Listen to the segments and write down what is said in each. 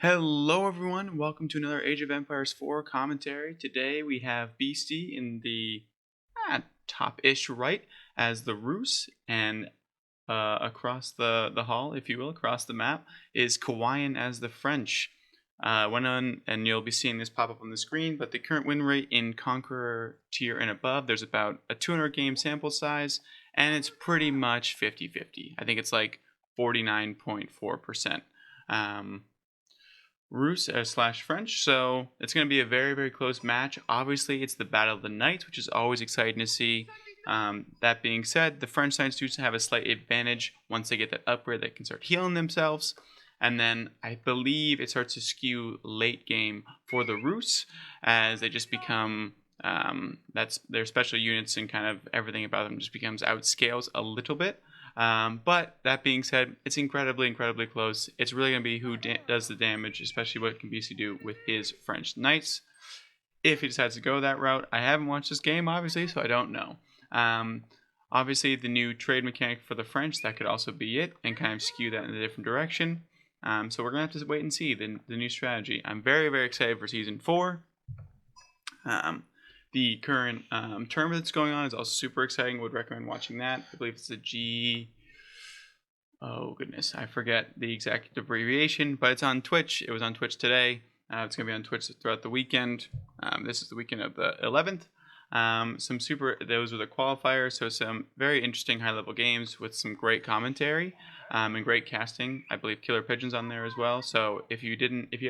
Hello everyone, welcome to another Age of Empires 4 commentary. Today we have Beastie in the top-ish right as the Rus, and across the hall, if you will, across the map, is Kiwian as the French. Went on, and you'll be seeing this pop up on the screen, but the current win rate in Conqueror tier and above, there's about a 200 game sample size, and it's pretty much 50-50. I think it's like 49.4%. Rus slash French, so it's going to be a very, very close match. Obviously, it's the Battle of the Knights, which is always exciting to see. That being said, the French Knights do have a slight advantage once they get that upgrade. They can start healing themselves, and then I believe it starts to skew late game for the Rus as they just become that's their special units, and kind of everything about them just becomes outscales a little bit. But that being said, it's incredibly close. It's really going to be who does the damage, especially what can BC do with his French Knights. If he decides to go that route, I haven't watched this game, obviously, so I don't know. Obviously, the new trade mechanic for the French, that could also be it, and kind of skew that in a different direction. So we're going to have to wait and see the new strategy. I'm very, very excited for Season 4. The current term that's going on is also super exciting. Would recommend watching that. I believe it's a oh goodness, I forget the exact abbreviation, but it's on Twitch. It was on Twitch today. It's going to be on Twitch throughout the weekend. This is the weekend of the 11th. Those were the qualifiers, so some very interesting high-level games with some great commentary and great casting. I believe Killer Pigeon's on there as well. So if you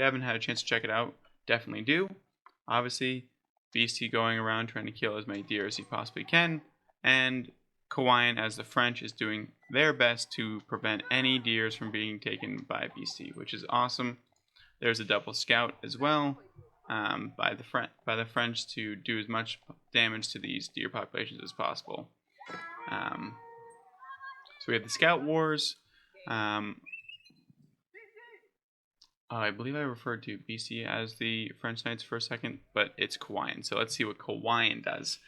haven't had a chance to check it out, definitely do. Obviously, Beastie going around trying to kill as many deer as he possibly can, and Kiwian as the French is doing their best to prevent any deers from being taken by Beastie, which is awesome. There's a double scout as well by the French to do as much damage to these deer populations as possible. So we have the Scout Wars. I believe I referred to BC as the French Knights for a second, but it's Kiwian. So let's see what Kiwian does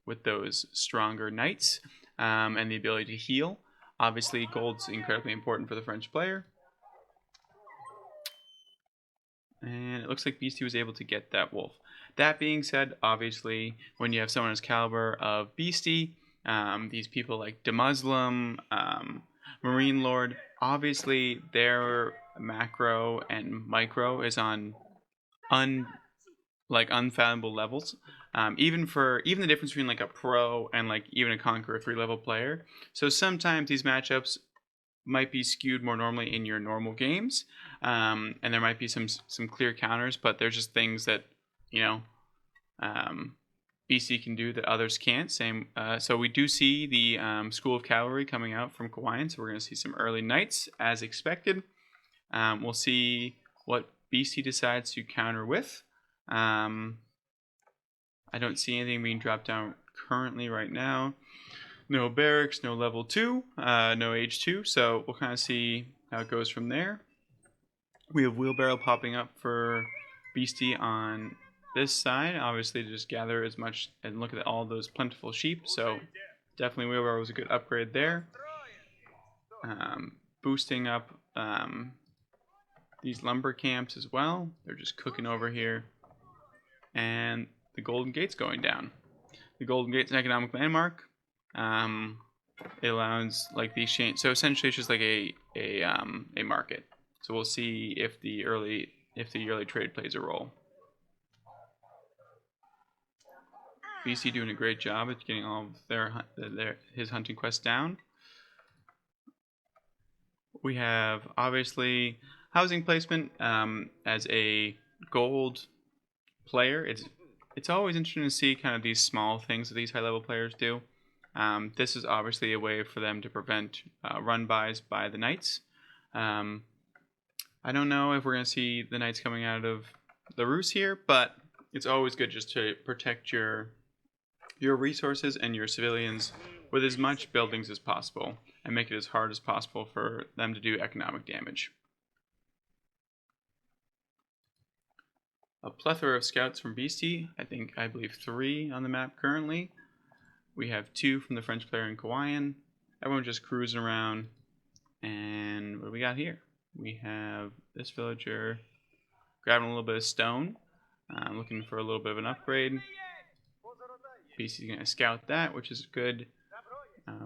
with those stronger knights and the ability to heal. Obviously, gold's incredibly important for the French player. And it looks like Beastie was able to get that wolf. That being said, obviously, when you have someone as caliber of Beastie, these people like DeMuslim, Marine Lord, obviously their macro and micro is on unfathomable levels. Even the difference between like a pro and like even a Conqueror 3-level player. So sometimes these matchups might be skewed more normally in your normal games, and there might be some clear counters, but there's just things that BC can do that others can't. So we do see the School of Cavalry coming out from Kiwian, so we're going to see some early knights as expected. We'll see what BC decides to counter with. I don't see anything being dropped down currently right now. No barracks, no level 2, no age 2, so we'll kind of see how it goes from there. We have wheelbarrow popping up for Beastie on this side, obviously to just gather as much and look at all those plentiful sheep, so definitely wheelbarrow was a good upgrade there. Boosting up these lumber camps as well. They're just cooking over here. And the Golden Gate's going down. The Golden Gate's an economic landmark. It allows like the exchange. So essentially, it's just like a market. So we'll see if the early trade plays a role. BC doing a great job at getting all of his hunting quests down. We have obviously housing placement as a gold player. It's always interesting to see kind of these small things that these high-level players do. This is obviously a way for them to prevent run-bys by the knights. I don't know if we're going to see the knights coming out of the Rus here, but it's always good just to protect your resources and your civilians with as much buildings as possible and make it as hard as possible for them to do economic damage. A plethora of scouts from Beastie. I believe 3 on the map currently. We have 2 from the French player in Kiwian. Everyone just cruising around. And what do we got here? we have this villager grabbing a little bit of stone, looking for a little bit of an upgrade. BC's going to scout that, which is good.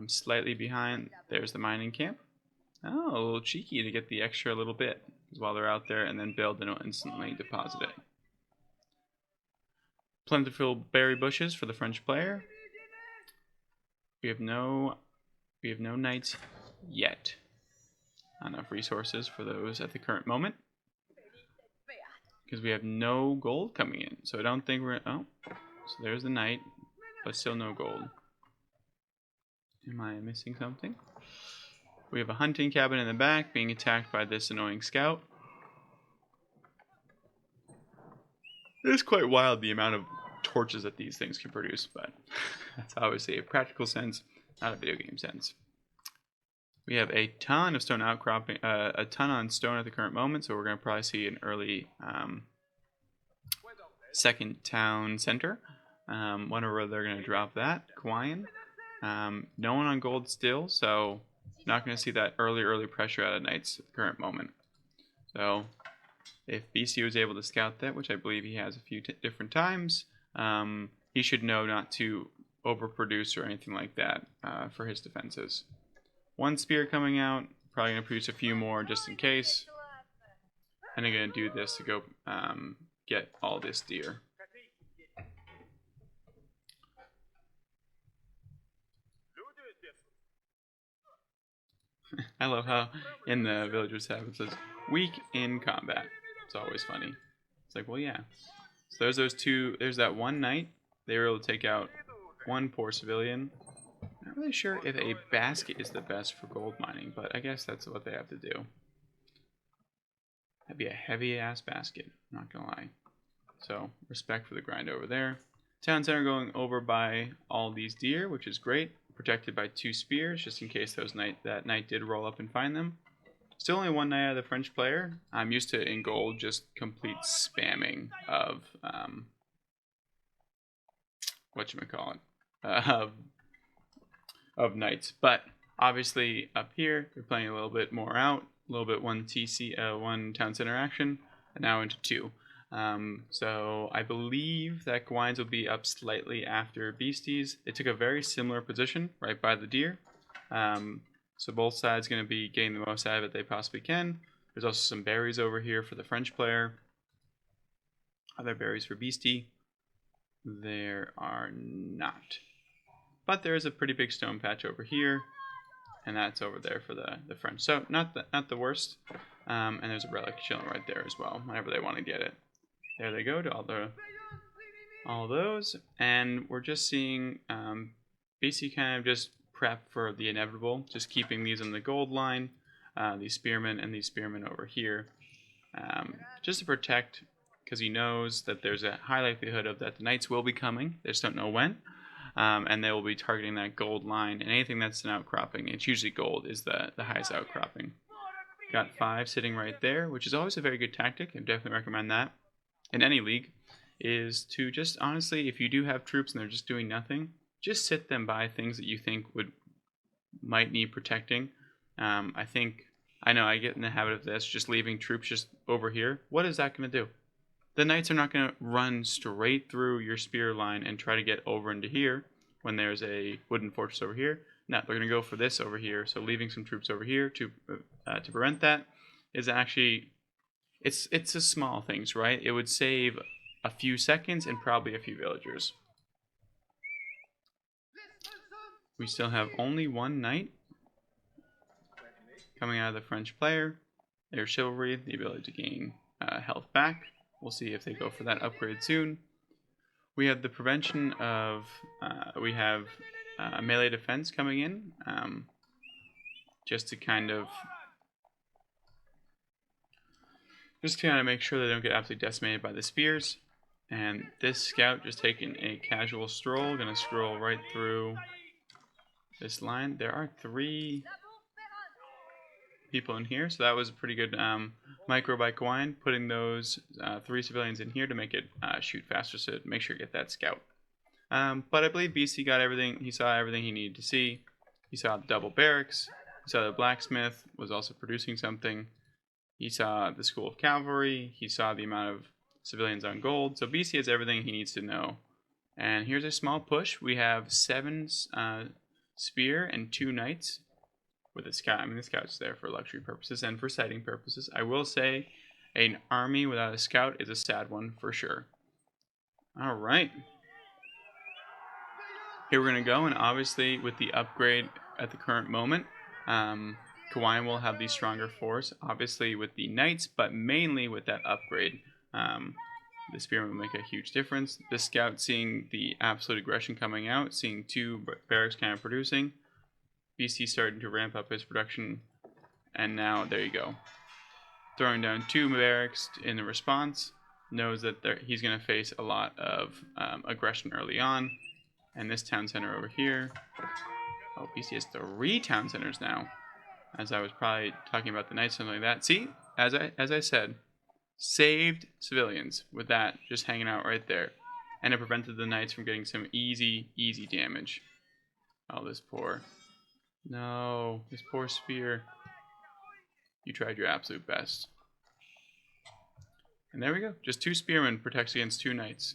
Slightly behind, there's the mining camp. Oh, a little cheeky to get the extra little bit while they're out there, and then build and it'll instantly deposit it. Plentiful berry bushes for the French player. We have no knights yet. Not enough resources for those at the current moment, because we have no gold coming in. So I don't think we're... Oh, so there's the knight, but still no gold. Am I missing something? We have a hunting cabin in the back being attacked by this annoying scout. It is quite wild the amount of torches that these things can produce, but that's obviously a practical sense, not a video game sense. We have a ton of stone outcropping, a ton on stone at the current moment, so we're going to probably see an early second town center. Wonder where they're going to drop that. Kiwian. No one on gold still, so not going to see that early pressure out of knights at the current moment. So if BC was able to scout that, which I believe he has a few different times, he should know not to overproduce or anything like that for his defenses. One spear coming out, probably going to produce a few more just in case. And I'm going to do this to go get all this deer. I love how in the villagers tab it says weak in combat. It's always funny. It's like, well, yeah. So there's those two. There's that one knight. They were able to take out one poor civilian. Not really sure if a basket is the best for gold mining, but I guess that's what they have to do. That'd be a heavy ass basket, not gonna lie. So respect for the grind over there. Town center going over by all these deer, which is great. Protected by 2 spears, just in case that knight did roll up and find them. Still only one knight out of the French player. I'm used to in gold just complete spamming of whatchamacallit, of knights. But obviously up here they're playing a little bit more out, a little bit one town center action, and now into 2. So I believe that Kiwians will be up slightly after Beasties. They took a very similar position right by the deer. So both sides going to be getting the most out of it they possibly can. There's also some berries over here for the French player. Other berries for Beastie? There are not. But there is a pretty big stone patch over here. And that's over there for the French. So not the worst. And there's a relic chilling right there as well, whenever they want to get it. There they go to all those, and we're just seeing BC kind of just prep for the inevitable, just keeping these on the gold line, these spearmen and these spearmen over here, just to protect, because he knows that there's a high likelihood of that the knights will be coming. They just don't know when, and they will be targeting that gold line, and anything that's an outcropping, it's usually gold, is the highest outcropping. Got 5 sitting right there, which is always a very good tactic. I definitely recommend that in any league, is to just honestly, if you do have troops and they're just doing nothing, just sit them by things that you think might need protecting. I know I get in the habit of this, just leaving troops just over here. What is that going to do? The knights are not going to run straight through your spear line and try to get over into here when there's a wooden fortress over here. No, they're going to go for this over here. So leaving some troops over here to prevent that is actually, it's a small things, right? It would save a few seconds and probably a few villagers. We still have only one knight coming out of the French player. Their chivalry, the ability to gain health back. We'll see if they go for that upgrade soon. We have the prevention of, we have melee defense coming in, just to kind of make sure they don't get absolutely decimated by the spears. And this scout just taking a casual stroll, gonna scroll right through this line. There are 3 people in here, so that was a pretty good micro by Kiwian, putting those 3 civilians in here to make it shoot faster, so make sure you get that scout. But I believe BC got everything. He saw everything he needed to see. He saw the double barracks. He saw the blacksmith was also producing something. He saw the school of cavalry. He saw the amount of civilians on gold. So BC has everything he needs to know. And here's a small push. We have 7 spear and 2 knights with a scout. I mean, the scout's there for luxury purposes and for sighting purposes. I will say an army without a scout is a sad one for sure. All right. Here we're going to go, and obviously with the upgrade at the current moment, Kiwian will have the stronger force, obviously with the knights, but mainly with that upgrade. The spearmen will make a huge difference. The scout seeing the absolute aggression coming out, seeing 2 barracks kind of producing. BC starting to ramp up his production, and now there you go. Throwing down 2 barracks in the response, knows that he's going to face a lot of aggression early on. And this town center over here. Oh, BC has 3 town centers now. As I was probably talking about the knights, something like that. See, as I said, saved civilians with that just hanging out right there. And it prevented the knights from getting some easy damage. Oh, this poor... No, this poor spear. You tried your absolute best. And there we go. Just 2 spearmen protects against 2 knights.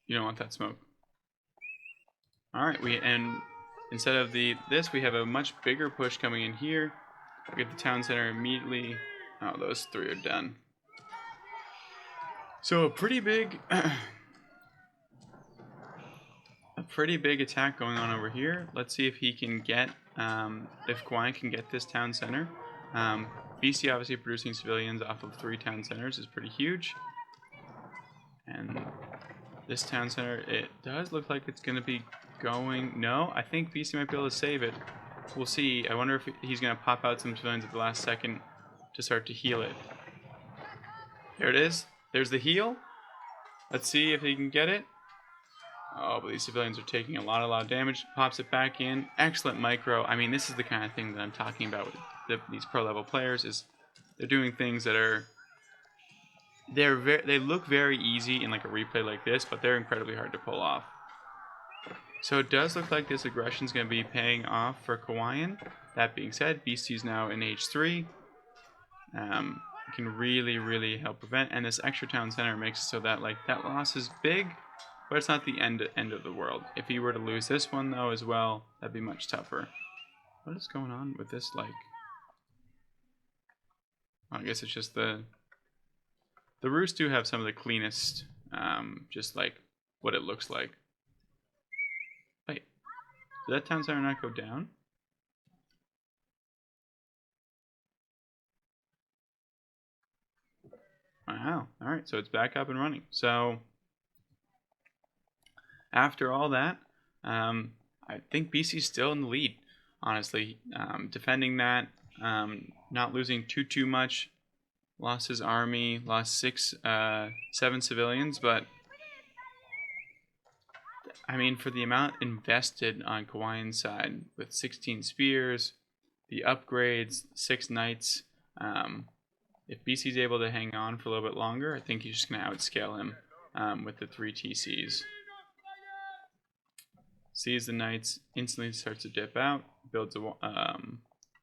You don't want that smoke. Alright, and instead of this, we have a much bigger push coming in here. We get the town center immediately. Oh, those 3 are done. So a pretty big... a pretty big attack going on over here. Let's see if he can get, if Kiwian can get this town center. BC obviously producing civilians off of 3 town centers is pretty huge. And this town center, it does look like it's going to be going... No, I think BC might be able to save it. We'll see. I wonder if he's going to pop out some civilians at the last second to start to heal it. There it is. There's the heal. Let's see if he can get it. Oh, but these civilians are taking a lot of damage. Pops it back in. Excellent micro. I mean, this is the kind of thing that I'm talking about with these pro-level players. Is they're doing things that are... They look very easy in like a replay like this, but they're incredibly hard to pull off. So it does look like this aggression is going to be paying off for Kiwian. That being said, BC's now in H3. Can really help prevent, and this extra town center makes it so that like that loss is big, but it's not the end of the world. If he were to lose this one though as well, that'd be much tougher. What is going on with this? Like, I guess it's just the Roos do have some of the cleanest, just like what it looks like. Wait, did that town center not go down? Wow. All right, so it's back up and running. So after all that, I think BC's still in the lead. Honestly, defending that, not losing too much. Lost his army, lost 7 civilians, but I mean, for the amount invested on Kiwian's side with 16 spears, the upgrades, 6 knights, if BC's able to hang on for a little bit longer, I think he's just going to outscale him with the 3 TCs. Sees the knights, instantly starts to dip out, builds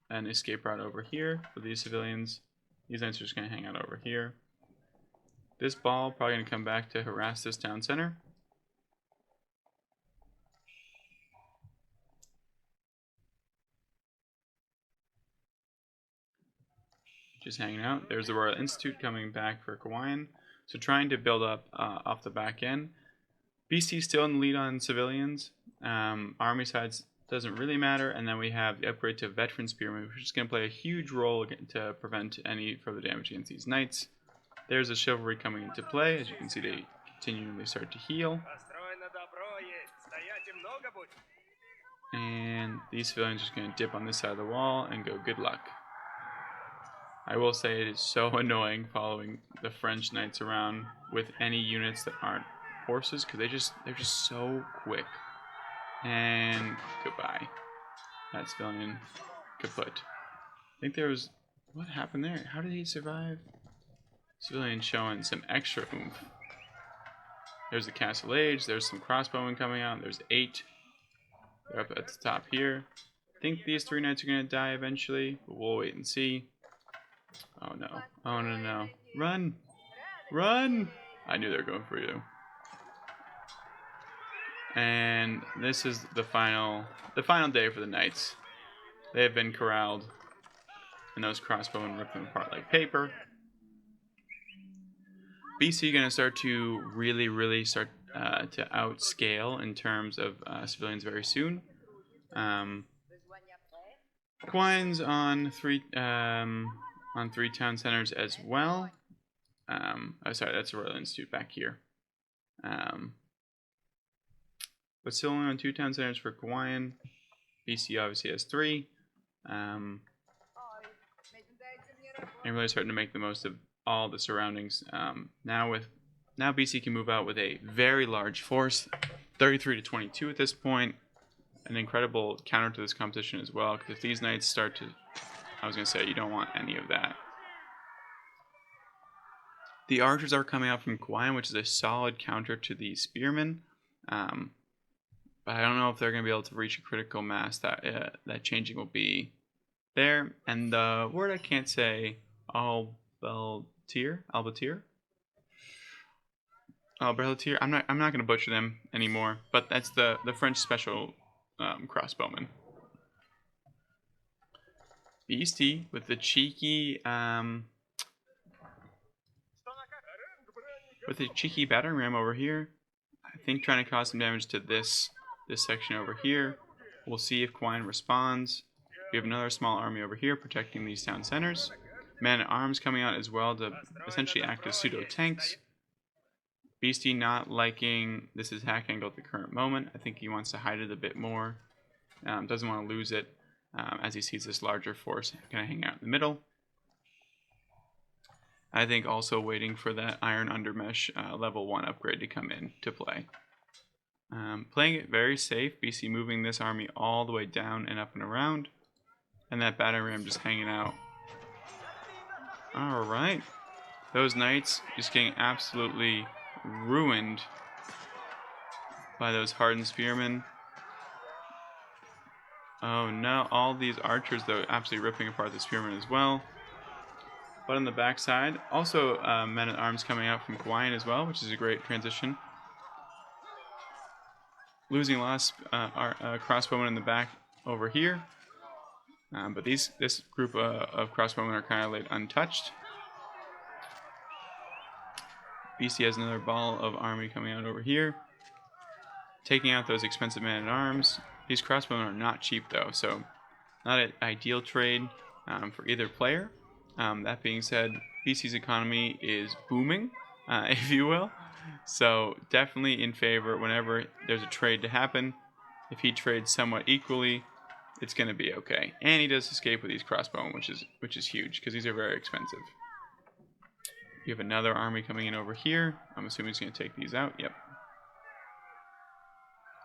an escape route over here for these civilians. These knights are just going to hang out over here. This ball probably going to come back to harass this town center. Just hanging out. There's the Royal Institute coming back for Kiwian. So trying to build up off the back end. BC still in the lead on civilians. Army sides doesn't really matter. And then we have the upgrade to Veteran Spearman, which is going to play a huge role to prevent any further damage against these knights. There's a chivalry coming into play. As you can see, they continually start to heal. And these civilians are just going to dip on this side of the wall and go good luck. I will say it is so annoying following the French knights around with any units that aren't horses, because they're just so quick. And goodbye. That civilian kaput. I think there was... What happened there? How did he survive? Civilian showing some extra oomph. There's the Castle Age. There's some crossbowmen coming out. There's 8. They're up at the top here. think these 3 knights are going to die eventually, but we'll wait and see. Oh no. Oh no, no. Run! Run! I knew they were going for you. And this is the final day for the knights. They have been corralled, and those crossbowmen rip them apart like paper. BC going to start to really start to outscale in terms of civilians very soon. Kiwian's on three town centers as well. Oh, sorry, that's a Royal Institute back here. But still only on 2 town centers for Kiwian. BC obviously has 3. And really starting to make the most of all the surroundings. Now BC can move out with a very large force, 33 to 22 at this point. An incredible counter to this competition as well, because if these knights start to, I was going to say, you don't want any of that. The archers are coming out from Kiwian, which is a solid counter to the spearmen. But I don't know if they're going to be able to reach a critical mass that changing will be there. And the word I can't say, Albeltier. I'm not going to butcher them anymore, but that's the French special crossbowman. Beastie with the cheeky battering ram over here. I think trying to cause some damage to this section over here. We'll see if Kiwian responds. We have another small army over here protecting these town centers. Man-at-arms coming out as well to essentially act as pseudo-tanks. Beastie not liking this attack angle at the current moment. I think he wants to hide it a bit more. Doesn't want to lose it as he sees this larger force kind of hang out in the middle. I think also waiting for that Iron Undermesh level 1 upgrade to come in to play. Playing it very safe, BC moving this army all the way down and up and around. And that battering ram just hanging out. Alright. Those knights just getting absolutely ruined by those hardened spearmen. Oh no, all these archers though absolutely ripping apart the spearmen as well. But on the backside, also men-at-arms coming out from Kiwian as well, which is a great transition. Losing a lot of crossbowmen in the back over here. But this group of crossbowmen are kind of laid untouched. BC has another ball of army coming out over here. Taking out those expensive men-at-arms. These crossbowmen are not cheap though, so not an ideal trade for either player. That being said, BC's economy is booming, if you will. So definitely in favor whenever there's a trade to happen. If he trades somewhat equally, it's going to be okay. And he does escape with these crossbowmen, which is huge because these are very expensive. You have another army coming in over here. I'm assuming he's going to take these out. Yep.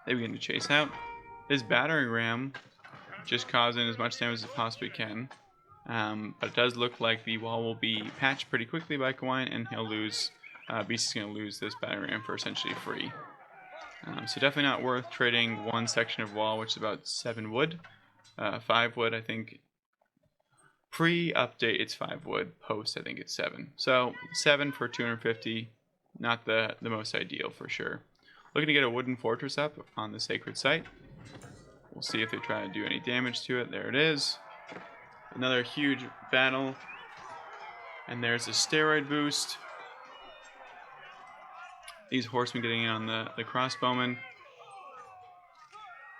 They begin to chase out. This battering ram just causing as much damage as it possibly can. But it does look like the wall will be patched pretty quickly by Kiwian, and he'll lose. BC's going to lose this battering ram for essentially free. So definitely not worth trading one section of wall, which is about 7 wood. 5 wood, I think. Pre-update, it's 5 wood. Post, I think it's 7. So 7 for 250, not the most ideal for sure. Looking to get a wooden fortress up on the sacred site. We'll see if they try to do any damage to it. There it is. Another huge battle. And there's a steroid boost. These horsemen getting in on the crossbowmen.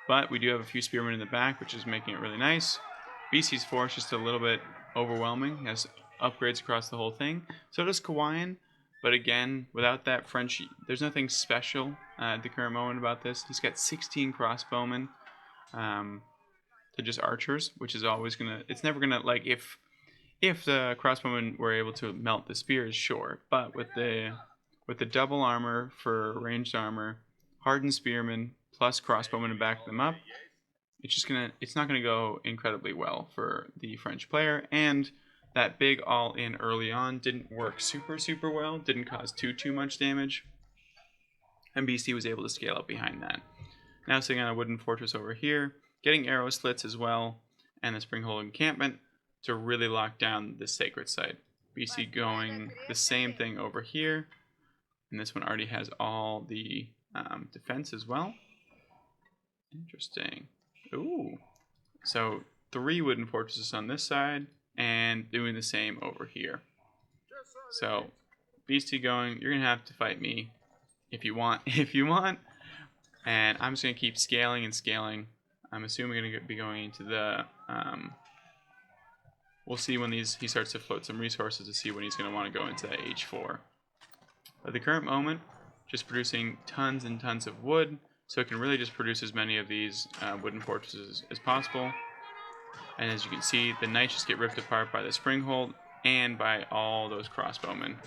But we do have a few spearmen in the back, which is making it really nice. BC's force just a little bit overwhelming. He has upgrades across the whole thing. So does Kiwian. But again, without that French, there's nothing special at the current moment about this. He's got 16 crossbowmen. To just archers, which is always gonna, it's never gonna, like, if the crossbowmen were able to melt the spears, sure, but with the double armor for ranged armor, hardened spearmen plus crossbowmen to back them up, it's not gonna go incredibly well for the French player. And that big all-in early on didn't work super well, didn't cause too much damage, and BC was able to scale up behind that. Now sitting on a wooden fortress over here, getting arrow slits as well, and the Springhold encampment to really lock down this sacred site. BC going the same thing over here, and this one already has all the defense as well. Interesting. Ooh. So 3 wooden fortresses on this side, and doing the same over here. So Beastie going, you're gonna have to fight me if you want. And I'm just gonna keep scaling and scaling. I'm assuming we're gonna be going into the. We'll see when he starts to float some resources to see when he's gonna want to go into that H4. At the current moment, just producing tons and tons of wood, so it can really just produce as many of these wooden fortresses as possible. And as you can see, the knights just get ripped apart by the Springhold and by all those crossbowmen.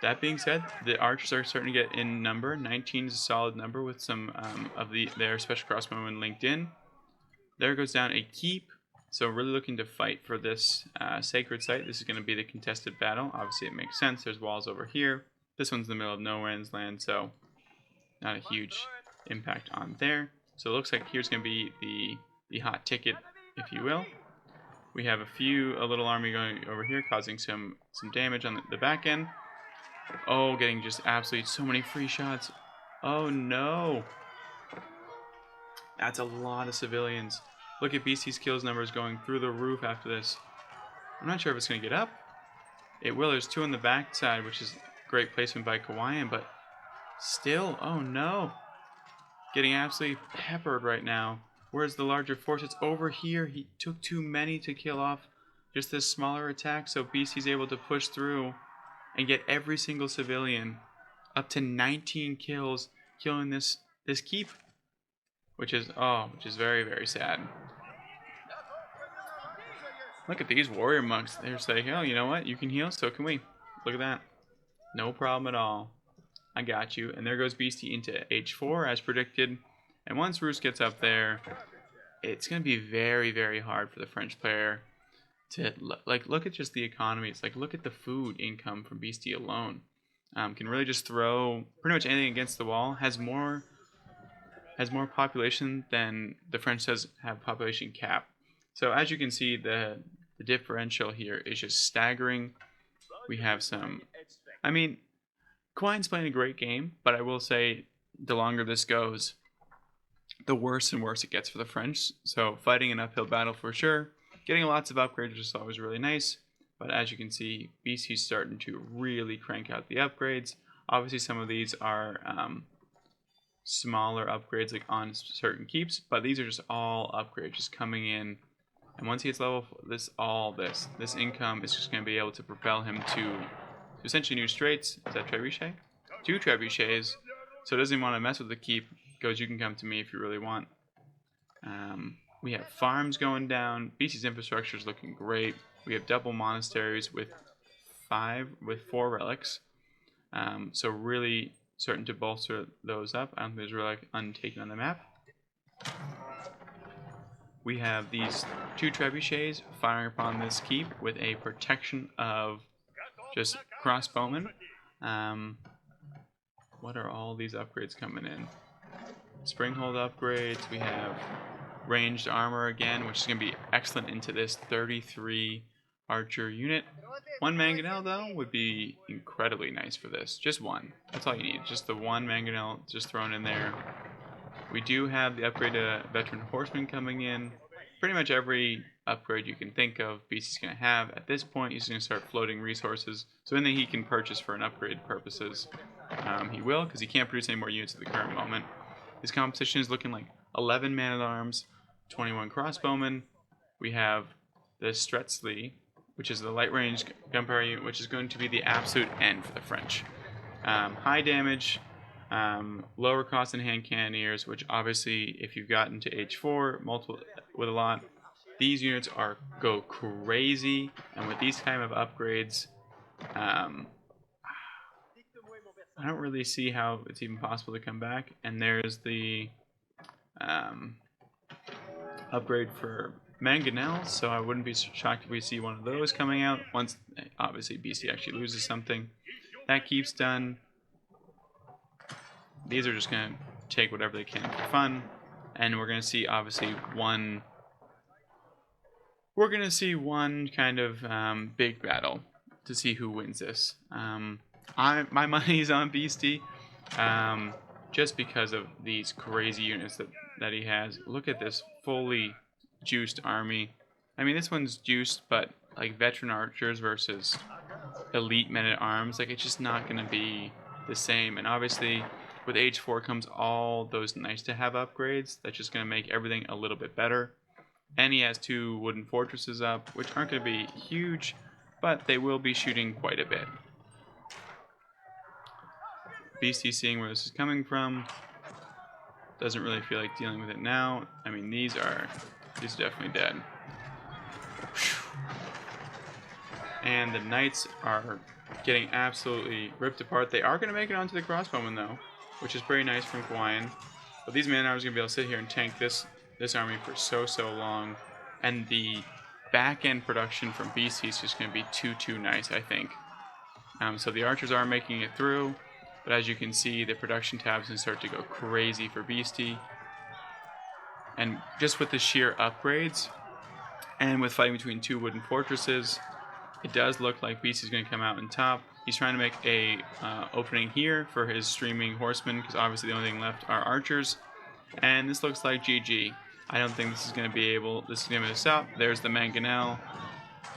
That being said, the archers are starting to get in number. 19 is a solid number with some of their special crossbowmen linked in. There goes down a keep. So really looking to fight for this sacred site. This is going to be the contested battle. Obviously it makes sense. There's walls over here. This one's in the middle of no man's land, so not a huge impact on there. So it looks like here's going to be the hot ticket, if you will. We have a little army going over here, causing some damage on the back end. Oh, getting just absolutely so many free shots. Oh no. That's a lot of civilians. Look at BC's kills numbers going through the roof after this. I'm not sure if it's going to get up. It will. There's 2 on the back side, which is great placement by Kiwian, but still, oh no. Getting absolutely peppered right now. Where's the larger force? It's over here. He took too many to kill off just this smaller attack, so BC's able to push through and get every single civilian up to 19 kills, killing this keep, which is very, very sad. Look at these warrior monks. They're saying, oh, you know what? You can heal, so can we. Look at that. No problem at all. I got you. And there goes Beastie into H4 as predicted. And once Roos gets up there, it's going to be very, very hard for the French player to look at just the economy. It's like, look at the food income from Beastie alone. Can really just throw pretty much anything against the wall. Has more population than the French does have population cap. So as you can see, the differential here is just staggering. We have some, I mean, Kiwian's playing a great game, but I will say the longer this goes, the worse and worse it gets for the French. So fighting an uphill battle for sure. Getting lots of upgrades is always really nice. But as you can see, BC's starting to really crank out the upgrades. Obviously some of these are smaller upgrades like on certain keeps, but these are just all upgrades just coming in. And once he hits level, this income is just going to be able to propel him to essentially new straits. Is that trebuchet? 2 trebuchets. So doesn't even want to mess with the keep. Goes, you can come to me if you really want. We have farms going down. BC's infrastructure is looking great. We have double monasteries with 4 relics. So really starting to bolster those up. I don't think there's a relic untaken on the map. We have these 2 trebuchets firing upon this keep with a protection of just crossbowmen. What are all these upgrades coming in? Springhold upgrades. We have ranged armor again, which is going to be excellent into this 33 archer unit. 1 mangonel though would be incredibly nice for this. Just 1. That's all you need. Just the 1 mangonel just thrown in there. We do have the upgrade to veteran horseman coming in. Pretty much every upgrade you can think of, BC's going to have. At this point, he's going to start floating resources. So anything he can purchase for an upgrade purposes, he will, because he can't produce any more units at the current moment. His composition is looking like 11 man-at-arms, 21 crossbowmen. We have the Stretzley, which is the light-range gunpowder unit, which is going to be the absolute end for the French. High damage, lower cost in hand cannoneers, which obviously if you've gotten to H4 multiple with a lot, these units go crazy, and with these kind of upgrades, I don't really see how it's even possible to come back. And there's the upgrade for mangonels, so I wouldn't be shocked if we see one of those coming out once obviously BC actually loses something. That keeps done. These are just going to take whatever they can for fun. and we're going to see obviously one. We're going to see one kind of big battle to see who wins this. My money's on Beastie, just because of these crazy units that he has. Look at this fully juiced army. I mean, this one's juiced, but like veteran archers versus elite men-at-arms, like it's just not going to be the same. And obviously, with Age 4 comes all those nice-to-have upgrades. That's just going to make everything a little bit better. And he has 2 wooden fortresses up, which aren't going to be huge, but they will be shooting quite a bit. Beastie seeing where this is coming from. Doesn't really feel like dealing with it now. I mean, these are definitely dead. And the knights are getting absolutely ripped apart. They are going to make it onto the crossbowmen though, which is pretty nice from kiwian. But these man-at-arms are going to be able to sit here and tank this army for so long. And the back-end production from Beastie is just going to be too nice, I think. So the archers are making it through. But as you can see, the production tabs can start to go crazy for Beastie. And just with the sheer upgrades, and with fighting between 2 wooden fortresses, it does look like Beastie's going to come out on top. He's trying to make a opening here for his streaming horsemen, because obviously the only thing left are archers. And this looks like GG. I don't think this is going to be able, this is going to miss out. There's the mangonel,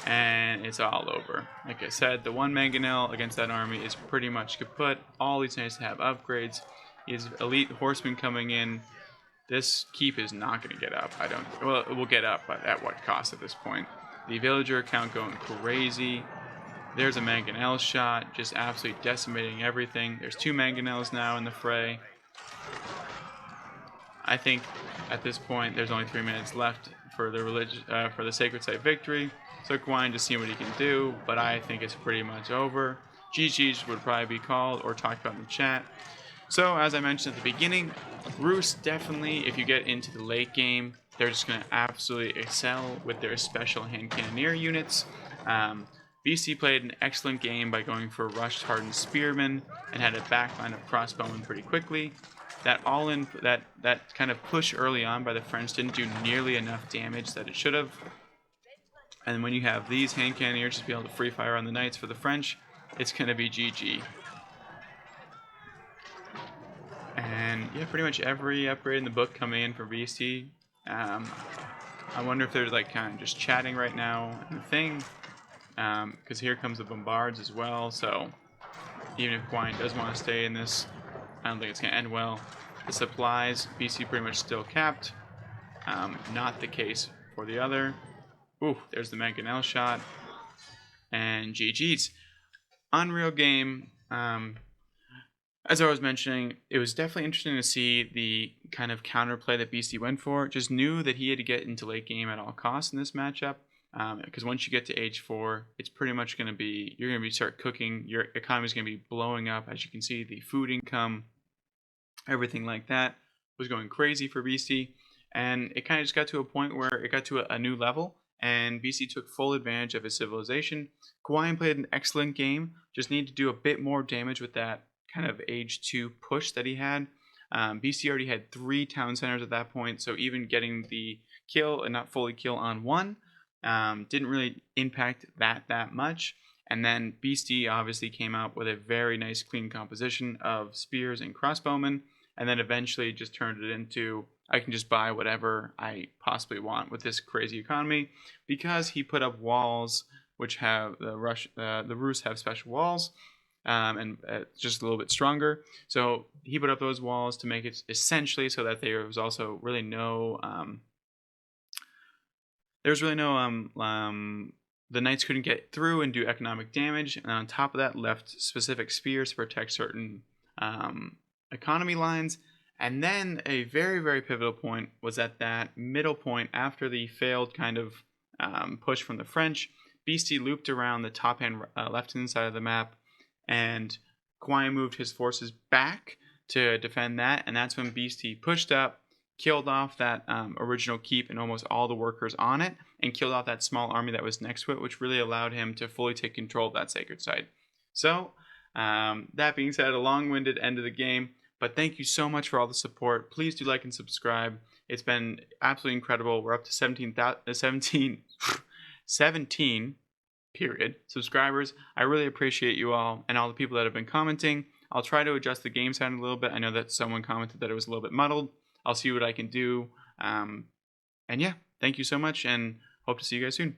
and it's all over. Like I said, the one mangonel against that army is pretty much kaput. All these nice to have upgrades. He has elite horsemen coming in. This keep is not going to get up. Well, it will get up, but at what cost at this point? The villager count going crazy. There's a mangonel shot, just absolutely decimating everything. There's 2 mangonels now in the fray. I think at this point there's only 3 minutes left for the sacred site victory. So kiwian just seeing what he can do, but I think it's pretty much over. GG's would probably be called or talked about in the chat. So as I mentioned at the beginning, Rus definitely, if you get into the late game, they're just going to absolutely excel with their special hand cannoneer units. Beastie played an excellent game by going for rushed hardened spearmen and had a backline of crossbowmen pretty quickly. That that kind of push early on by the French didn't do nearly enough damage that it should have. And when you have these hand cannoneers just be able to free fire on the knights for the French, it's going to be GG. And yeah, pretty much every upgrade in the book coming in for Beastie. I wonder if they're like kind of just chatting right now in the thing, because here comes the bombards as well. So even if kiwian does want to stay in this, I don't think it's going to end well. The supplies, Beastie pretty much still capped. Not the case for the other. Ooh, there's the mangonel shot. And GG's. Unreal game. As I was mentioning, it was definitely interesting to see the kind of counterplay that Beastie went for. Just knew that he had to get into late game at all costs in this matchup. Because once you get to Age 4, it's pretty much going to be, you're going to start cooking. Your economy is going to be blowing up. As you can see, the food income, everything like that was going crazy for Beastie. And it kind of just got to a point where it got to a new level. And Beastie took full advantage of his civilization. kiwian played an excellent game. Just needed to do a bit more damage with that kind of Age 2 push that he had. Beastie already had 3 town centers at that point, so even getting the kill and not fully kill on one didn't really impact that much. And then Beastie obviously came out with a very nice clean composition of spears and crossbowmen, and then eventually just turned it into, I can just buy whatever I possibly want with this crazy economy, because he put up walls which have the Rus have special walls. And just a little bit stronger. So he put up those walls to make it essentially so that there was also really no, the knights couldn't get through and do economic damage. And on top of that, left specific spears to protect certain economy lines. And then a very pivotal point was at that middle point after the failed kind of push from the French. Beastie looped around the top hand left-hand side of the map, and kiwian moved his forces back to defend that, and that's when Beastie pushed up, killed off that original keep and almost all the workers on it, and killed off that small army that was next to it, which really allowed him to fully take control of that sacred site. So, that being said, a long-winded end of the game, But thank you so much for all the support. Please do like and subscribe. It's been absolutely incredible. We're up to 17 period subscribers. I really appreciate you all and all the people that have been commenting. I'll try to adjust the game sound a little bit. I know that someone commented that it was a little bit muddled. I'll see what I can do. And yeah, thank you so much and hope to see you guys soon.